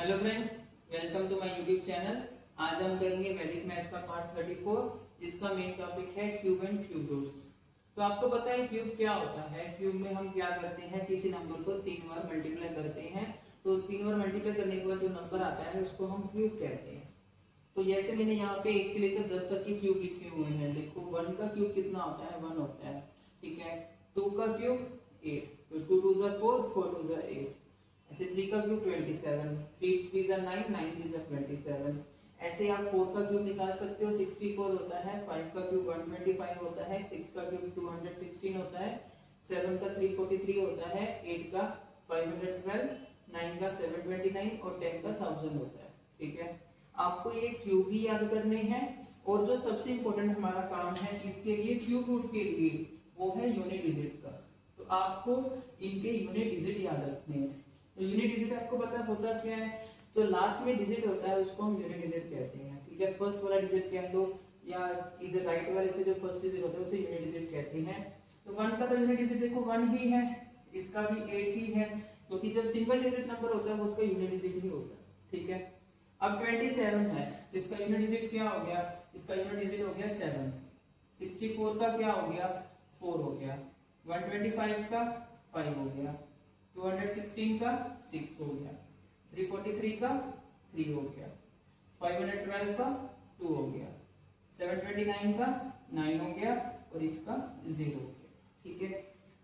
Hello friends, welcome to my YouTube channel. आज हम करेंगे वैदिक मैथ का पार्ट 34 जिसका मेन टॉपिक है क्यूब एंड क्यूब रूट्स। तो आपको पता है क्यूब क्या होता है। क्यूब में हम क्या करते हैं, किसी नंबर को 3 बार मल्टीप्लाई करते हैं। तो 3 बार मल्टीप्लाई करने के बाद जो नंबर आता है उसको हम क्यूब कहते हैं। तो जैसे मैंने यहाँ पे 1 से लेकर 10 तक के क्यूब लिखे हुए हैं। देखो 1 का क्यूब कितना होता है, 1 होता है। ठीक है, 2 का क्यूब 8, तो 2 2 जा 4, 4 2 जा 8। ऐसे 3 का क्यूब 27, 3 3 जा 9, 9 3 जा 27। ऐसे आप 4 का क्यूब निकाल सकते हो, 64 होता है। 5 का क्यूब 125 होता है। 6 का क्यूब 216 होता है। 7 का 343 होता है। 8 का 512, 9 का 729 और 10 का 1000 होता है। ठीक है, आपको ये क्यूब ही याद करने हैं। और जो सबसे इंपॉर्टेंट हमारा काम है इसके लिए, क्यूब रूट के लिए, वो है यूनिट डिजिट का। तो आपको इनके यूनिट डिजिट याद रखने हैं। तो यूनिट डिजिट आपको पता होता क्या है, जो लास्ट में डिजिट होता है उसको हम यूनिट डिजिट कहते हैं। ठीक है, फर्स्ट वाला डिजिट कह लो या इधर राइट वाले से जो फर्स्ट डिजिट होता है उसे यूनिट डिजिट कहते हैं। तो 1 का तो यूनिट डिजिट देखो 1 ही है, इसका भी 8 ही है, क्योंकि जब सिंगल डिजिट नंबर होता है वो उसका यूनिट डिजिट ही होता है। ठीक है, अब 27 है, तो इसका यूनिट डिजिट क्या हो गया, इसका यूनिट डिजिट हो गया 7। 64 का क्या हो गया, 4 हो गया। 125 का 5 हो गया। 216 का 6 हो गया। 343 का 3 हो गया। 512 का 2 हो गया। 729 का 9 हो गया और इसका 0 हो गया। ठीक है,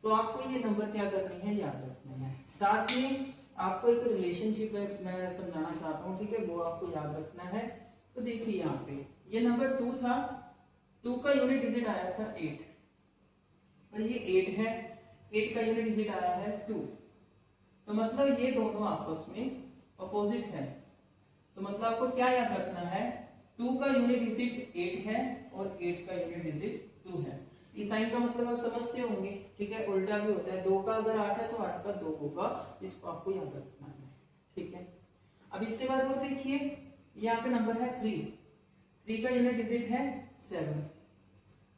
तो आपको ये नंबर क्या करने हैं, याद रखने हैं। साथ में आपको एक रिलेशनशिप मैं समझाना चाहता हूँ। ठीक है, वो आपको याद रखना है। तो देखिए यहाँ पे ये नंबर 2 था, 2 का यूनिट डिजिट आया था 8 और ये 8 है। 8 का यूनिट डिजिट आया है 2, तो मतलब ये दोनों आपस में अपोजिट है। तो मतलब आपको क्या याद रखना है, 2 का यूनिट डिजिट 8 है और 8 का यूनिट डिजिट 2 है। इस साइन का मतलब आप समझते होंगे। ठीक है, उल्टा भी होता है, 2 का अगर 8 है तो 8 का 2 होगा। इसको आपको याद रखना है। ठीक है, अब इसके बाद और देखिए, यहाँ पे नंबर है 3। 3 का यूनिट डिजिट है 7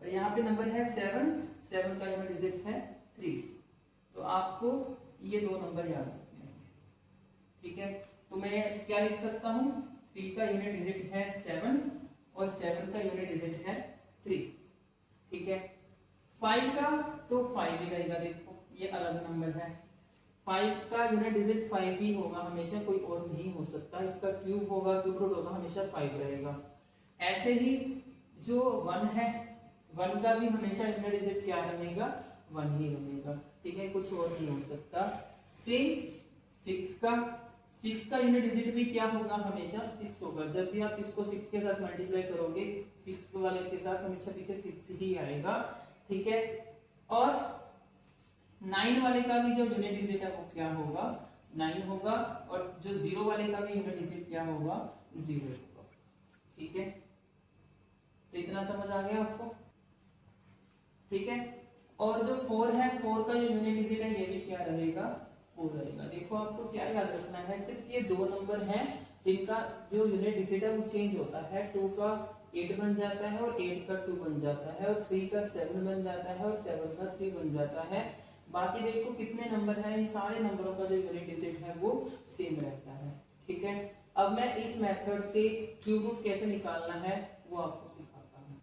और यहाँ पे नंबर है 7। 7 का यूनिट डिजिट है 3। तो आपको ये दो नंबर याद रखने हैं। ठीक है, तो मैं क्या लिख सकता हूँ, 3 का यूनिट डिजिट है 7 और 7 का यूनिट डिजिट है 3। ठीक है, 5 का तो 5 ही रहेगा। देखो ये अलग नंबर है, 5 का यूनिट डिजिट 5 ही होगा हमेशा, कोई और नहीं हो सकता। इसका क्यूब होगा, क्यूब रूट होगा, हमेशा 5 रहेगा। ऐसे ही जो 1 है, 1 का भी हमेशा यूनिट डिजिट क्या रहेगा, 1 ही रहेगा। ठीक है, कुछ और नहीं हो सकता। सेम 6 का यूनिट डिजिट भी क्या होगा, हमेशा 6 होगा। जब भी आप इसको 6 के साथ मल्टीप्लाई करोगे, 6 वाले के साथ हमेशा पीछे 6 ही आएगा। ठीक है, और 9 वाले का भी जो यूनिट डिजिट है वो क्या होगा, 9 होगा। और जो 0 वाले का भी यूनिट डिजिट क्या होगा, 0 होगा। ठीक है, तो इतना समझ आ गया आपको। ठीक है, और जो 4 है, 4 का जो यूनिट डिजिट है ये भी क्या रहेगा, 4 रहेगा। देखो आपको क्या याद रखना है, सिर्फ ये दो नंबर हैं जिनका जो यूनिट डिजिट है वो चेंज होता है। 2 का 8 बन जाता है और 8 का 2 बन जाता है, और 3 का 7 बन जाता है और 7 का 3 बन जाता है। बाकी देखो कितने नंबर हैं, इन सारे नंबरों का जो यूनिट डिजिट है वो सेम रहता है। ठीक है, अब मैं इस मेथड से क्यूब रूट कैसे निकालना है वो आपको सिखाता हूँ।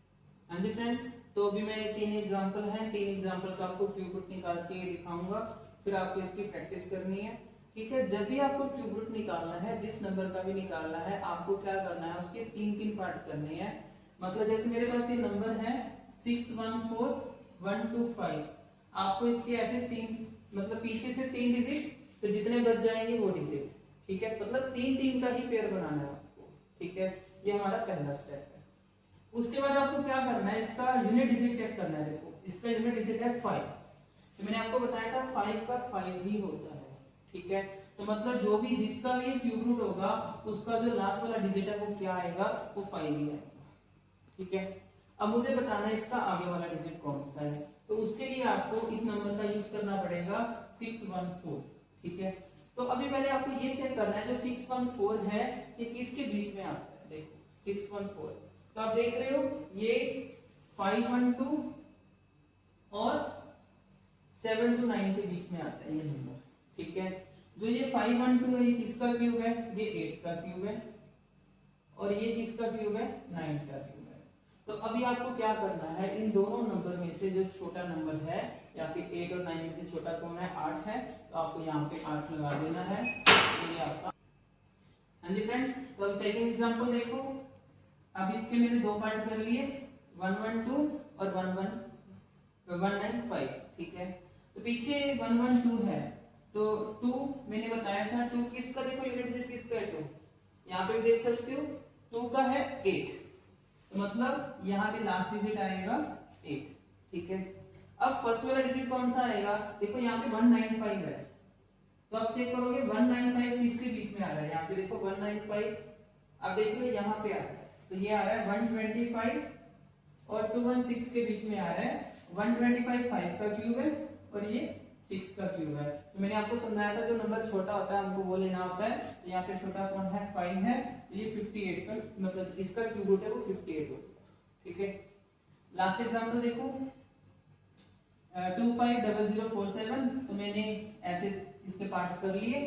हाँ जी फ्रेंड्स, तो अभी मैं 3 एग्जांपल हैं, 3 एग्जांपल का आपको क्यूब रूट निकाल के दिखाऊंगा, फिर आपको इसकी प्रैक्टिस करनी है। ठीक है, जब भी आपको क्यूब रूट निकालना है, जिस नंबर का भी निकालना है, आपको क्या करना है, उसके 3-3 पार्ट करने हैं। मतलब जैसे मेरे पास ये नंबर है 614125, आपको इसके ऐसे 3, मतलब पीछे से 3 डिजिट, तो जितने बच जाएंगे वो डिजिट। ठीक है, मतलब 3-3 का ही पेयर बनाना है आपको। ठीक है, ये हमारा पहला स्टेप है। उसके बाद आपको क्या करना है, इसका यूनिट डिजिट चेक करना है। देखो इसका यूनिट डिजिट है 5, तो मैंने आपको बताया था 5 का 5 ही होता है। ठीक है, तो मतलब जो भी जिसका भी क्यूब रूट होगा उसका जो लास्ट वाला डिजिट है वो क्या आएगा, वो 5 ही आएगा। ठीक है, अब मुझे बताना है इसका आगे वाला डिजिट कौन सा है, तो उसके लिए आपको इस नंबर का यूज करना पड़ेगा 614। ठीक है, तो अभी पहले आपको ये चेक करना है जो 614 है ये किसके बीच में आता है। देखो 614, तो आप देख रहे हो ये 512 और 729 के बीच में आता है ये नंबर। ठीक है, जो ये 512 है ये किसका क्यूब है? ये 8 का क्यूब है, और ये किसका क्यूब है? 9 का क्यूब है। तो अभी आपको क्या करना है, इन दोनों नंबर में से जो छोटा नंबर है, यहाँ पे 8 और 9 में से छोटा कौन है? 8 है, तो आपको यहाँ पे 8 लगा देना है, ये आपका। हाँ जी फ्रेंड्स, तो अब सेकंड एग्जांपल देखो। अब इसके मैंने दो पार्ट कर लिए, 112 और 195, ठीक है। तो पीछे 112 है, तो 2 मैंने बताया था, 2 किसका, देखो यूनिट डिजिट किसका है? 2, यहाँ पे भी देख सकते हो 2 का है 8, तो मतलब यहाँ पे लास्ट डिजिट आएगा 8, ठीक है। अब फर्स्ट वाला डिजिट कौन सा आएगा? देखो यहाँ पे 195 है, तो आप चेक करोगे 195 किसके बीच में आ रहा है? यहाँ पे देखो 195, अब देख लो यहाँ पे आ रहा है, तो ये आ रहा है 125 और 216 के बीच में आ रहा है। 125 5 का क्यूब है और ये 6 का क्यूब है। तो मैंने आपको समझाया था जो नंबर छोटा होता है हमको वो लेना होता है, तो यहाँ पे छोटा कौन है? 5 है, तो ये 58 का मतलब इसका क्यूब रूट है वो 58 होगा, ठीक है। लास्ट एग्जांपल देखो, 250047, तो मैंने ऐसे इसके पार्ट्स कर लिए।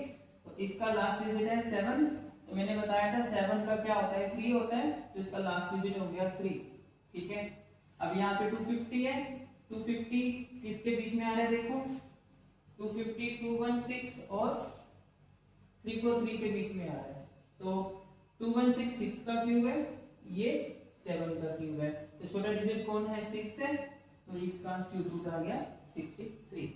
तो इसका लास्ट डिजिट है 7, तो मैंने बताया था 7 का क्या होता है? 3 होता है, तो इसका लास्ट डिजिट हो गया 3, ठीक है। अब यहाँ पे 250 है, 250 किसके बीच में आ रहा है? देखो 250 216 और 343 के बीच में आ रहा है, तो 216 6 का क्यूब है, ये 7 का क्यूब है, तो छोटा डिजिट कौन है? 6 है, तो इसका क्यूब रूट आ गया 63,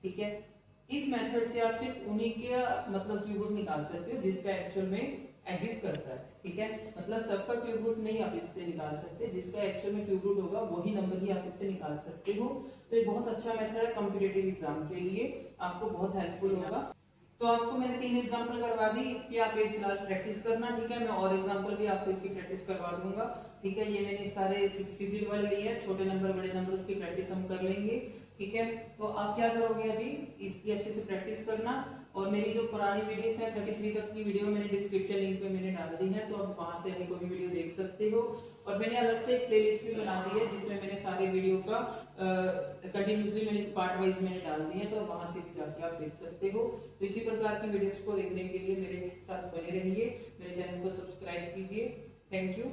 ठीक है। इस मेथड से आप सिर्फ उन्हीं के मतलब क्यूब रूट निकाल सकते हो जिसका एक्चुअल में एग्जिस्ट करता है, ठीक है। मतलब सबका क्यूब रूट नहीं आप इससे निकाल सकते, जिसका एक्चुअल में क्यूब रूट होगा वही नंबर ही आप इससे निकाल सकते हो। तो ये बहुत अच्छा मेथड है कॉम्पिटिटिव एग्जाम के लिए, आपको बहुत हेल्पफुल होगा। तो आपको मैंने 3 एग्जांपल करवा दी, इसकी आप एक फिलहाल प्रैक्टिस करना, ठीक है। मैं और एग्जांपल भी आपको इसकी प्रैक्टिस करवा दूंगा, ठीक है। ये मैंने सारे 6 डिजिट वाले लिए हैं, छोटे नंबर बड़े नंबर उसकी प्रैक्टिस हम कर लेंगे, ठीक है। तो आप क्या करोगे, अभी इसकी अच्छे से प्रैक्टिस करना, और मेरी जो पुरानी वीडियोस है 33 तक की वीडियो मैंने डिस्क्रिप्शन लिंक पे मैंने डाल दी है, तो आप वहां से कोई भी वीडियो देख सकते हो। और मैंने अलग से एक प्लेलिस्ट भी बना दी है जिसमें मैंने सारे वीडियो का कंटिन्यूअसली मैंने पार्ट वाइज मैंने डाल दी है, तो वहां से जाके आप देख सकते हो। तो इसी प्रकार की वीडियोस को देखने के लिए मेरे साथ बने रहिए, मेरे चैनल को सब्सक्राइब कीजिए। Thank you.